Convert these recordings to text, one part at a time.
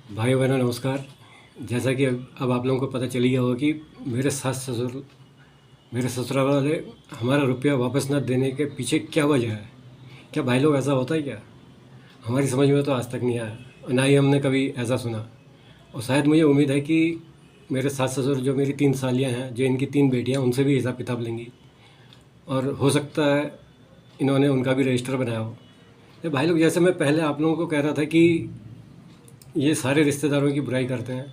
भाई बहनों नमस्कार। जैसा कि अब आप लोगों को पता चल ही गया होगा कि मेरे सास ससुर मेरे ससुराल वाले हमारा रुपया वापस न देने के पीछे क्या वजह है। क्या भाई लोग ऐसा होता है क्या? हमारी समझ में तो आज तक नहीं आया और ना ही हमने कभी ऐसा सुना। और शायद मुझे उम्मीद है कि मेरे सास ससुर जो मेरी 3 सालियाँ हैं, जो इनकी 3 बेटियाँ, उनसे भी हिसाब किताब लेंगी और हो सकता है इन्होंने उनका भी रजिस्टर बनाया हो। तो भाई लोग, जैसे मैं पहले आप लोगों को कह रहा था कि ये सारे रिश्तेदारों की बुराई करते हैं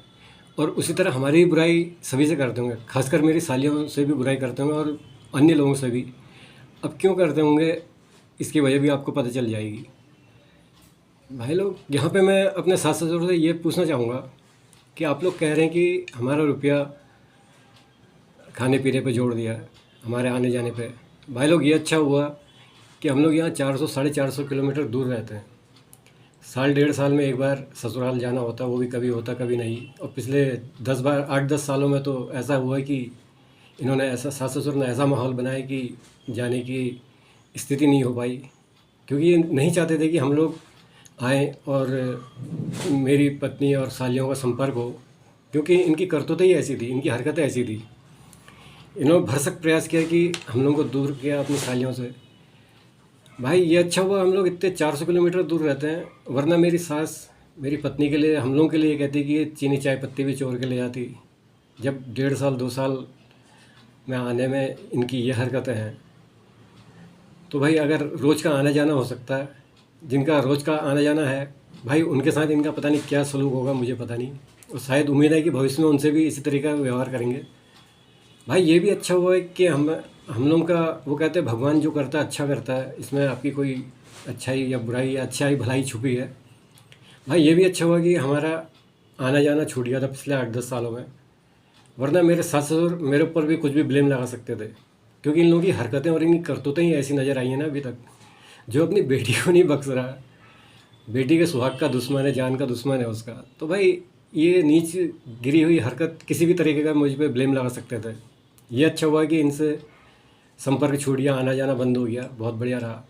और उसी तरह हमारी भी बुराई सभी से करते होंगे, खासकर मेरी सालियों से भी बुराई करते होंगे और अन्य लोगों से भी। अब क्यों करते होंगे, इसकी वजह भी आपको पता चल जाएगी। भाई लोग, यहाँ पे मैं अपने सास ससुर से ये पूछना चाहूँगा कि आप लोग कह रहे हैं कि हमारा रुपया खाने पीने पे जोड़ दिया है, हमारे आने जाने पे। भाई लोग, ये अच्छा हुआ कि हम लोग यहाँ 400 450 किलोमीटर दूर रहते हैं। साल डेढ़ साल में एक बार ससुराल जाना होता है, वो भी कभी होता कभी नहीं। और पिछले 8-10 सालों में तो ऐसा हुआ है कि इन्होंने ऐसा, सास ससुर ने ऐसा माहौल बनाया कि जाने की स्थिति नहीं हो पाई, क्योंकि ये नहीं चाहते थे कि हम लोग आएँ और मेरी पत्नी और सालियों का संपर्क हो, क्योंकि इनकी करतूतें ही ऐसी थी, इनकी हरकतें ऐसी थी। इन्होंने भरसक प्रयास किया कि हम लोगों को दूर किया अपनी सालियों से। भाई, ये अच्छा हुआ हम लोग इतने 400 किलोमीटर दूर रहते हैं, वरना मेरी सास मेरी पत्नी के लिए, हम लोगों के लिए कहती कि ये चीनी चाय पत्ती भी चोर के ले जाती। जब 1.5 साल 2 साल में आने में इनकी ये हरकतें हैं, तो भाई अगर रोज़ का आना जाना हो सकता है, जिनका रोज़ का आना जाना है, भाई उनके साथ इनका पता नहीं क्या सलूक होगा, मुझे पता नहीं। और शायद उम्मीद है कि भविष्य में उनसे भी इसी तरीके का व्यवहार करेंगे। भाई, ये भी अच्छा हुआ है कि हम लोगों का, वो कहते हैं भगवान जो करता है अच्छा करता है, इसमें आपकी कोई अच्छाई या बुराई या अच्छाई भलाई छुपी है। भाई, ये भी अच्छा हुआ कि हमारा आना जाना छूट गया था पिछले 8-10 सालों में, वरना मेरे सास ससुर मेरे ऊपर भी कुछ भी ब्लेम लगा सकते थे, क्योंकि इन लोगों की हरकतें और इनकी करतूतें ही ऐसी नज़र आई हैं ना अभी तक। जो अपनी बेटी को नहीं बख्श रहा, बेटी के सुहाग का दुश्मन है, जान का दुश्मन है उसका, तो भाई ये नीच गिरी हुई हरकत किसी भी तरीके का मुझ पर ब्लेम लगा सकते थे। ये अच्छा हुआ कि इनसे संपर्क छूट गया, आना जाना बंद हो गया, बहुत बढ़िया रहा।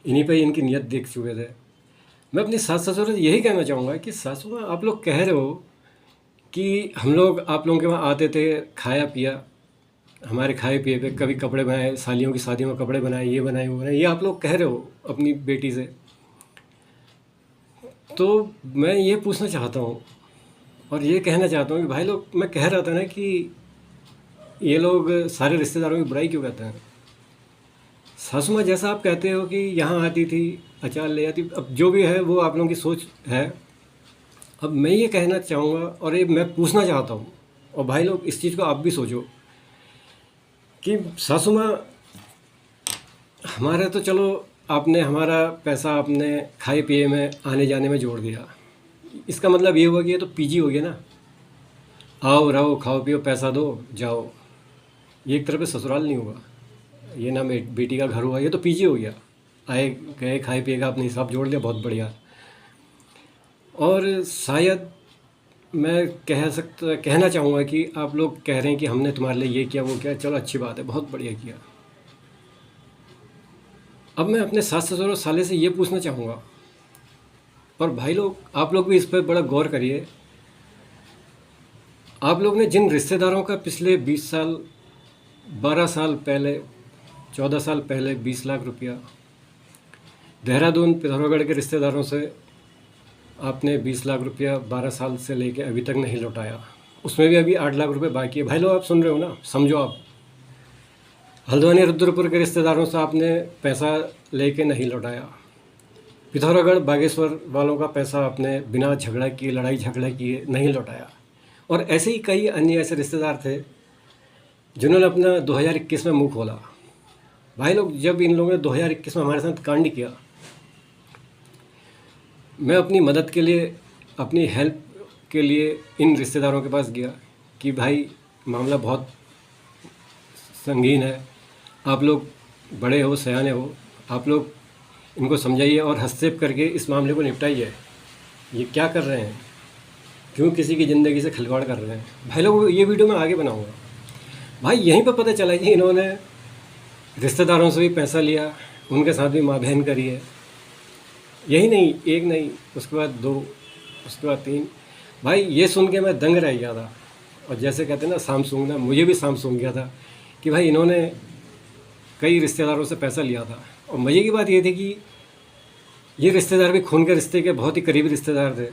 इन्हीं पे ही इनकी नीयत देख चुके थे। मैं अपनी सास ससुर से यही कहना चाहूँगा कि सासू माँ, आप लोग कह रहे हो कि हम लोग आप लोगों के वहाँ आते थे, खाया पिया, हमारे खाए पिए पे कभी कपड़े बनाए, सालियों की शादियों में कपड़े बनाए, ये बनाए वो बनाए, ये आप लोग कह रहे हो अपनी बेटी से। तो मैं ये पूछना चाहता हूँ और ये कहना चाहता हूँ कि भाई लोग, मैं कह रहा था ना कि ये लोग सारे रिश्तेदारों की बुराई क्यों कहते हैं। सासू माँ, जैसा आप कहते हो कि यहाँ आती थी, अचार ले आती, अब जो भी है वो आप लोगों की सोच है। अब मैं ये कहना चाहूँगा और ये मैं पूछना चाहता हूँ, और भाई लोग इस चीज़ को आप भी सोचो कि सासू माँ, हमारा तो चलो आपने हमारा पैसा आपने खाए पिए में, आने जाने में जोड़ दिया। इसका मतलब ये हुआ कि ये तो पीजी हो गया ना, आओ रहो खाओ पियो पैसा दो जाओ। ये एक तरह से ससुराल नहीं हुआ, ये ना बेटी का घर हुआ, ये तो पीजी हो गया। आए गए खाए पिए का अपने हिसाब जोड़ लिया, बहुत बढ़िया। और शायद मैं कहना चाहूँगा कि आप लोग कह रहे हैं कि हमने तुम्हारे लिए ये किया वो किया, चलो अच्छी बात है, बहुत बढ़िया किया। अब मैं अपने सास ससुर और साले से ये पूछना चाहूँगा, और भाई लोग आप लोग भी इस पर बड़ा गौर करिए। आप लोग ने जिन रिश्तेदारों का पिछले 20 साल 12 साल पहले 14 साल पहले 20 लाख रुपया देहरादून पिथौरागढ़ के रिश्तेदारों से आपने 20 लाख रुपया 12 साल से लेके अभी तक नहीं लौटाया, उसमें भी अभी 8 लाख रुपए बाकी है। भाई लोग, आप सुन रहे हो ना, समझो आप। हल्द्वानी रुद्रपुर के रिश्तेदारों से आपने पैसा लेके नहीं लौटाया। पिथौरागढ़ बागेश्वर वालों का पैसा आपने बिना झगड़ा किए, लड़ाई झगड़ा किए नहीं लौटाया। और ऐसे ही कई अन्य ऐसे रिश्तेदार थे जिन्होंने अपना 2021 में मुंह खोला। भाई लोग, जब इन लोगों ने 2021 में हमारे साथ कांड किया, मैं अपनी मदद के लिए, अपनी हेल्प के लिए इन रिश्तेदारों के पास गया कि भाई मामला बहुत संगीन है, आप लोग बड़े हो, सयाने हो, आप लोग इनको समझाइए और हस्तक्षेप करके इस मामले को निपटाइए। ये क्या कर रहे हैं, क्यों किसी की ज़िंदगी से खिलवाड़ कर रहे हैं। भाई लोग, ये वीडियो मैं आगे बनाऊँगा। भाई, यहीं पर पता चला कि इन्होंने रिश्तेदारों से भी पैसा लिया, उनके साथ भी माँ बहन करी है। यही नहीं, एक नहीं, उसके बाद 2, उसके बाद 3। भाई ये सुन के मैं दंग रह गया था। और जैसे कहते हैं ना शाम सूंघना, मुझे भी शाम सूंघ गया था कि भाई इन्होंने कई रिश्तेदारों से पैसा लिया था। और मज़े की बात ये थी कि ये रिश्तेदार भी खून के रिश्ते के बहुत ही करीबी रिश्तेदार थे।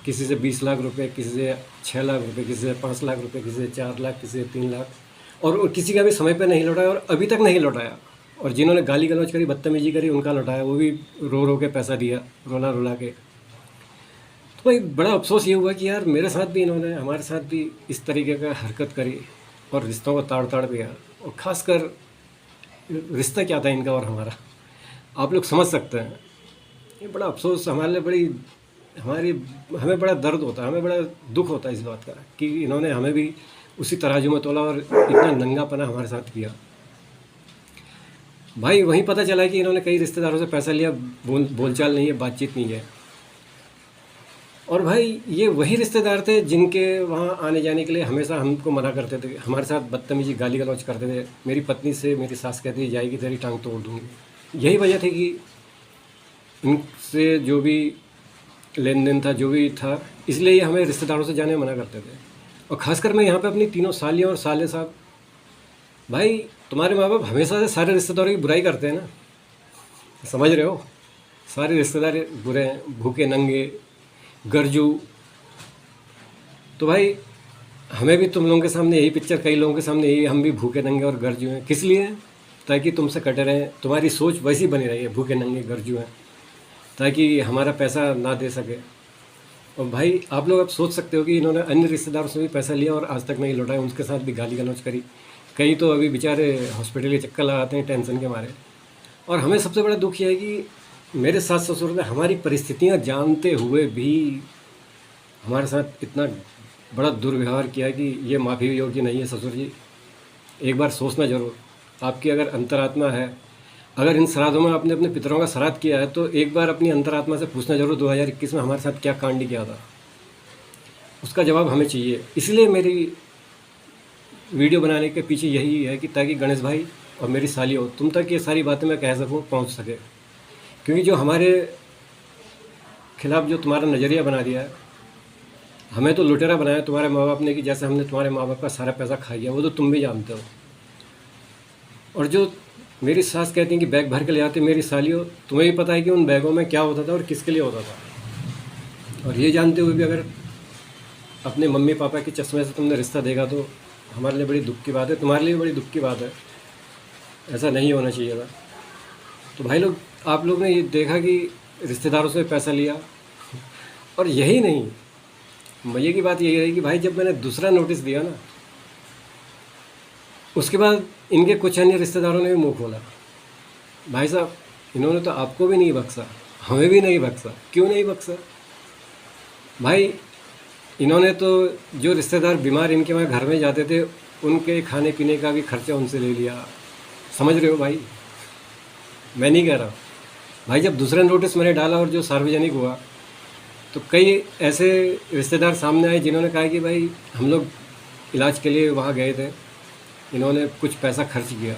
किसी से 20 लाख रुपए, किसी से 6 लाख रुपए, किसी से 5 लाख रुपए, किसी से 4 लाख, किसी से 3 लाख। और किसी का भी समय पे नहीं लौटाया और अभी तक नहीं लौटाया। और जिन्होंने गाली गलौज करी, बदतमीजी करी, उनका लौटाया, वो भी रो रो के पैसा दिया, रोला रोला के। तो भाई बड़ा अफसोस ये हुआ कि यार मेरे साथ भी इन्होंने, हमारे साथ भी इस तरीके का हरकत करी और रिश्तों को ताड़ ताड़ दिया। और ख़ासकर रिश्ता क्या था इनका और हमारा, आप लोग समझ सकते हैं। ये बड़ा अफसोस हमारे लिए, हमें बड़ा दर्द होता है, हमें बड़ा दुख होता है इस बात का कि इन्होंने हमें भी उसी तराजू में तोला और इतना नंगापना हमारे साथ किया। भाई वहीं पता चला कि इन्होंने कई रिश्तेदारों से पैसा लिया, बोलचाल नहीं है, बातचीत नहीं है। और भाई ये वही रिश्तेदार थे जिनके वहाँ आने जाने के लिए हमेशा हमको मना करते थे, हमारे साथ बदतमीजी गाली गलौज करते थे। मेरी पत्नी से मेरी सास कहती जाएगी तेरी टांग तोड़ दूँगी। यही वजह थी कि इनसे जो भी लेन देन था, जो भी था, इसलिए ये हमें रिश्तेदारों से जाने में मना करते थे। और ख़ासकर मैं यहाँ पे अपनी तीनों सालियों और साले साहब, भाई तुम्हारे माँ बाप हमेशा से सारे रिश्तेदारों की बुराई करते हैं ना, समझ रहे हो। सारे रिश्तेदार बुरे हैं, भूखे नंगे गरजू। तो भाई हमें भी तुम लोगों के सामने यही पिक्चर, कई लोगों के सामने यही, हम भी भूखे नंगे और गरजू हैं। किस लिए? ताकि तुमसे कटे रहें, तुम्हारी सोच वैसी बनी रही है, भूखे नंगे गरजू हैं, ताकि हमारा पैसा ना दे सके। और भाई आप लोग अब सोच सकते हो कि इन्होंने अन्य रिश्तेदारों से भी पैसा लिया और आज तक नहीं लौटाया, उनके साथ भी गाली गलौज करी। कई तो अभी बेचारे हॉस्पिटल के चक्कर लगाते हैं टेंशन के मारे। और हमें सबसे बड़ा दुख यह है कि मेरे सास ससुर ने हमारी परिस्थितियां जानते हुए भी हमारे साथ इतना बड़ा दुर्व्यवहार किया कि ये माफ़ी योग्य नहीं है। ससुर जी, एक बार सोचना जरूर। आपकी अगर अंतरात्मा है, अगर इन श्राद्धों में आपने अपने पितरों का श्राद्ध किया है, तो एक बार अपनी अंतरात्मा से पूछना जरूर 2021 में हमारे साथ क्या कांड किया था, उसका जवाब हमें चाहिए। इसलिए मेरी वीडियो बनाने के पीछे यही है कि ताकि गणेश भाई और मेरी साली हो, तुम तक ये सारी बातें मैं कह सकूँ, पहुँच सके। क्योंकि जो हमारे खिलाफ़ जो तुम्हारा नज़रिया बना दिया है, हमें तो लुटेरा बनाया तुम्हारे माँ बाप ने कि जैसे हमने तुम्हारे माँ बाप का सारा पैसा खा गया, वो तो तुम भी जानते हो। और जो मेरी सास कहती हैं कि बैग भर के ले आते, मेरी सालियों तुम्हें भी पता है कि उन बैगों में क्या होता था और किसके लिए होता था। और ये जानते हुए भी अगर अपने मम्मी पापा के चश्मे से तुमने रिश्ता देखा तो हमारे लिए बड़ी दुख की बात है, तुम्हारे लिए बड़ी दुख की बात है। ऐसा नहीं होना चाहिए था। तो भाई लोग, आप लोग ने ये देखा कि रिश्तेदारों से पैसा लिया। और यही नहीं, मज़े की बात यही रही कि भाई जब मैंने दूसरा नोटिस दिया ना, उसके बाद इनके कुछ अन्य रिश्तेदारों ने भी मुँह खोला। भाई साहब, इन्होंने तो आपको भी नहीं बख्शा, हमें भी नहीं बख्शा। क्यों नहीं बख्शा? भाई इन्होंने तो जो रिश्तेदार बीमार इनके वहाँ घर में जाते थे, उनके खाने पीने का भी खर्चा उनसे ले लिया। समझ रहे हो भाई? मैं नहीं कह रहा। भाई जब दूसरा नोटिस मैंने डाला और जो सार्वजनिक हुआ, तो कई ऐसे रिश्तेदार सामने आए जिन्होंने कहा कि भाई हम लोग इलाज के लिए वहाँ गए थे, इन्होंने कुछ पैसा खर्च किया।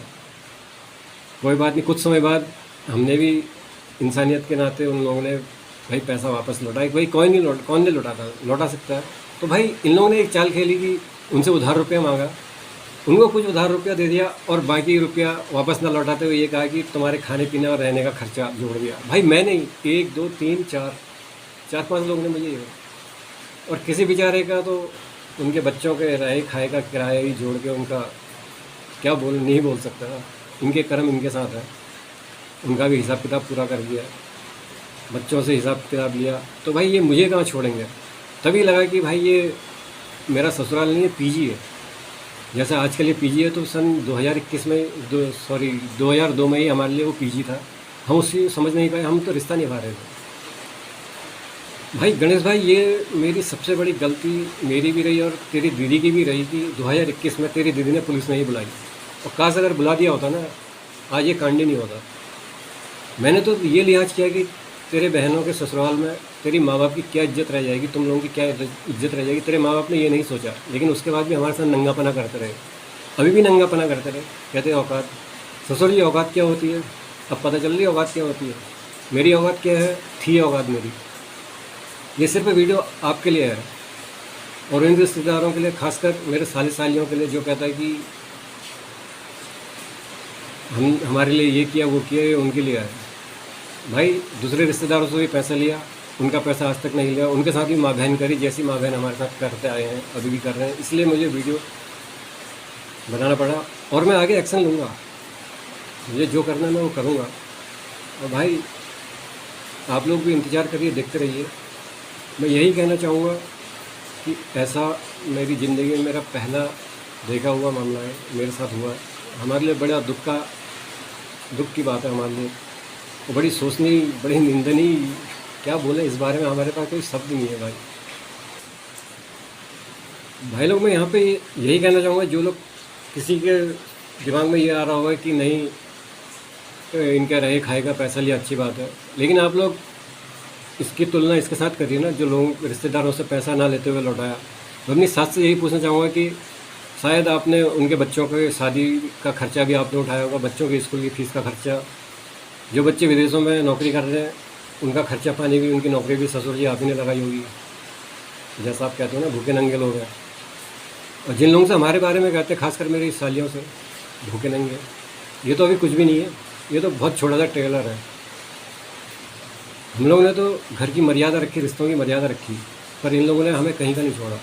कोई बात नहीं, कुछ समय बाद हमने भी इंसानियत के नाते उन लोगों ने भाई पैसा वापस लौटाया। भाई कौन नहीं लौटा सकता है। तो भाई इन लोगों ने एक चाल खेली कि उनसे उधार रुपया मांगा, उनको कुछ उधार रुपया दे दिया और बाकी रुपया वापस ना लौटाते हुए ये कहा कि तुम्हारे खाने पीने और रहने का खर्चा जोड़ दिया। भाई मैं नहीं, 1 2 3 4 5 लोगों ने मुझे ये, और किसी बेचारे का तो उनके बच्चों के रहे खाए का किराया ही जोड़ के उनका क्या नहीं बोल सकता ना। इनके कर्म इनके साथ है, उनका भी हिसाब किताब पूरा कर दिया, बच्चों से हिसाब किताब लिया। तो भाई ये मुझे कहाँ छोड़ेंगे। तभी लगा कि भाई ये मेरा ससुराल नहीं है, पीजी है। जैसे आजकल ये पीजी है, तो सन 2021 में 2002 में ही हमारे लिए वो पीजी था। हम उसी समझ नहीं पाए, हम तो रिश्ता निभा रहे थे। भाई गणेश भाई, ये मेरी सबसे बड़ी गलती मेरी भी रही और तेरी दीदी की भी रही कि 2021 में तेरी दीदी ने पुलिस नहीं बुलाई। और काश अगर बुला दिया होता ना, आज ये कांड ही नहीं होता। मैंने तो ये लिहाज किया कि तेरे बहनों के ससुराल में तेरी माँ बाप की क्या इज्जत रह जाएगी, तुम लोगों की क्या इज्जत रह जाएगी। तेरे माँ बाप ने ये नहीं सोचा, लेकिन उसके बाद भी हमारे साथ नंगापना करते रहे, अभी भी नंगापना करते रहे। कहते औकात, ससुर जी औकात क्या होती है, अब पता चल रही औकात क्या होती है। मेरी औकात क्या है, थी औकात मेरी। ये सिर्फ वीडियो आपके लिए है। और इन रिश्तेदारों के लिए, खासकर मेरे साले सालियों के लिए, जो कहता है कि हम हमारे लिए ये किया वो किया, ये उनके लिए है। भाई दूसरे रिश्तेदारों से भी पैसा लिया, उनका पैसा आज तक नहीं लिया, उनके साथ भी माँ बहन करी जैसी माँ बहन हमारे साथ करते आए हैं, अभी भी कर रहे हैं। इसलिए मुझे वीडियो बनाना पड़ा और मैं आगे एक्शन लूँगा। मुझे जो करना है मैं वो करूँगा। और भाई आप लोग भी इंतज़ार करिए, देखते रहिए। मैं यही कहना चाहूँगा कि ऐसा मेरी ज़िंदगी में मेरा पहला देखा हुआ मामला है, मेरे साथ हुआ है। हमारे लिए बड़ा दुख की बात है हमारे लिए, और बड़ी सोचनी, बड़ी निंदनीय, क्या बोले इस बारे में, हमारे पास कोई शब्द नहीं है। भाई लोग मैं यहाँ पे यही कहना चाहूँगा, जो लोग किसी के दिमाग में ये आ रहा होगा कि नहीं इनका रहे खाएगा पैसा लिया, अच्छी बात है, लेकिन आप लोग इसकी तुलना इसके साथ करिए ना जो लोग रिश्तेदारों से पैसा ना लेते हुए लौटाया। मैं अपनी सास से यही पूछना चाहूँगा कि शायद आपने उनके बच्चों के शादी का खर्चा भी आपने उठाया होगा, बच्चों की स्कूल की फ़ीस का खर्चा, जो बच्चे विदेशों में नौकरी कर रहे हैं उनका खर्चा पानी भी, उनकी नौकरी भी ससुर जी आप ही ने लगाई होगी, जैसा आप कहते हो ना भूखे नंगे लोग हैं। और जिन लोगों से हमारे बारे में कहते हैं, खासकर मेरी सालियों से भूखे नंगे, ये तो अभी कुछ भी नहीं है, ये तो बहुत छोटा सा ट्रेलर है। हम लोगों ने तो घर की मर्यादा रखी, रिश्तों की मर्यादा रखी, पर इन लोगों ने हमें कहीं का नहीं छोड़ा।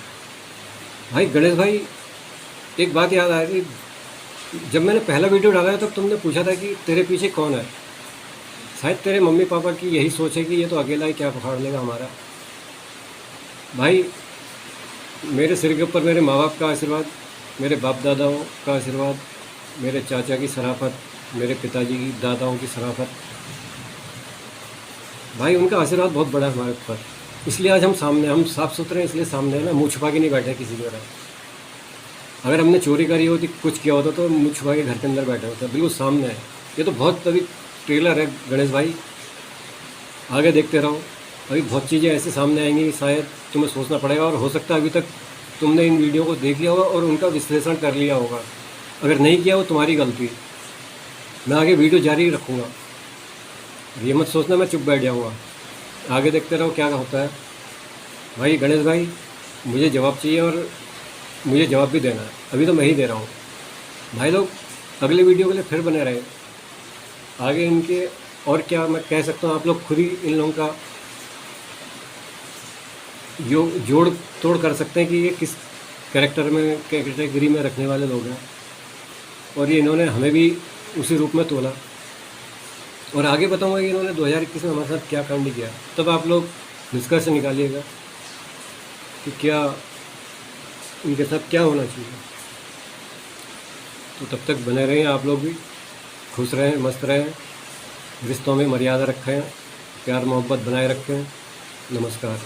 भाई गणेश भाई, एक बात याद आ रही, जब मैंने पहला वीडियो डाला है तब तुमने पूछा था कि तेरे पीछे कौन है। शायद तेरे मम्मी पापा की यही सोच है कि ये तो अकेला ही क्या पकड़ लेगा हमारा। भाई मेरे सिर के ऊपर मेरे माँ बाप का आशीर्वाद, मेरे बाप दादाओं का आशीर्वाद, मेरे चाचा की शराफत, मेरे पिताजी की दादाओं की शराफत, भाई उनका आशीर्वाद बहुत बड़ा है हमारे ऊपर। इसलिए आज हम सामने, हम साफ़ सुथरे हैं, इसलिए सामने है ना, मुँह छुपा के नहीं बैठे किसी की तरह। अगर हमने चोरी करी होती, कुछ किया होता तो मुँह छुपा के घर के अंदर बैठा होता, बिल्कुल सामने है। ये तो बहुत अभी ट्रेलर है गणेश भाई, आगे देखते रहो, अभी बहुत चीज़ें ऐसे सामने आएंगी, शायद तुम्हें सोचना पड़ेगा। और हो सकता है अभी तक तुमने इन वीडियो को देख लिया होगा और उनका विश्लेषण कर लिया होगा, अगर नहीं किया वो तुम्हारी गलती। मैं आगे वीडियो जारी रखूँगा, ये मत सोचना मैं चुप बैठ जाऊँगा, आगे देखते रहो क्या होता है। भाई गणेश भाई, मुझे जवाब चाहिए और मुझे जवाब भी देना है, अभी तो मैं ही दे रहा हूँ। भाई लोग अगले वीडियो के लिए फिर बने रहे, आगे इनके और क्या मैं कह सकता हूँ, आप लोग खुद ही इन लोगों का जोड़ तोड़ कर सकते हैं कि ये किस कैरेक्टर में, कैटेगरी में रखने वाले लोग हैं। और ये इन्होंने हमें भी उसी रूप में तोला, और आगे बताऊंगा कि इन्होंने 2021 में हमारे साथ क्या कांड किया, तब आप लोग निष्कर्ष निकालिएगा कि क्या इनके साथ क्या होना चाहिए। तो तब तक बने रहें, आप लोग भी खुश रहें, मस्त रहें, रिश्तों में मर्यादा रखें, प्यार मोहब्बत बनाए रखें। नमस्कार।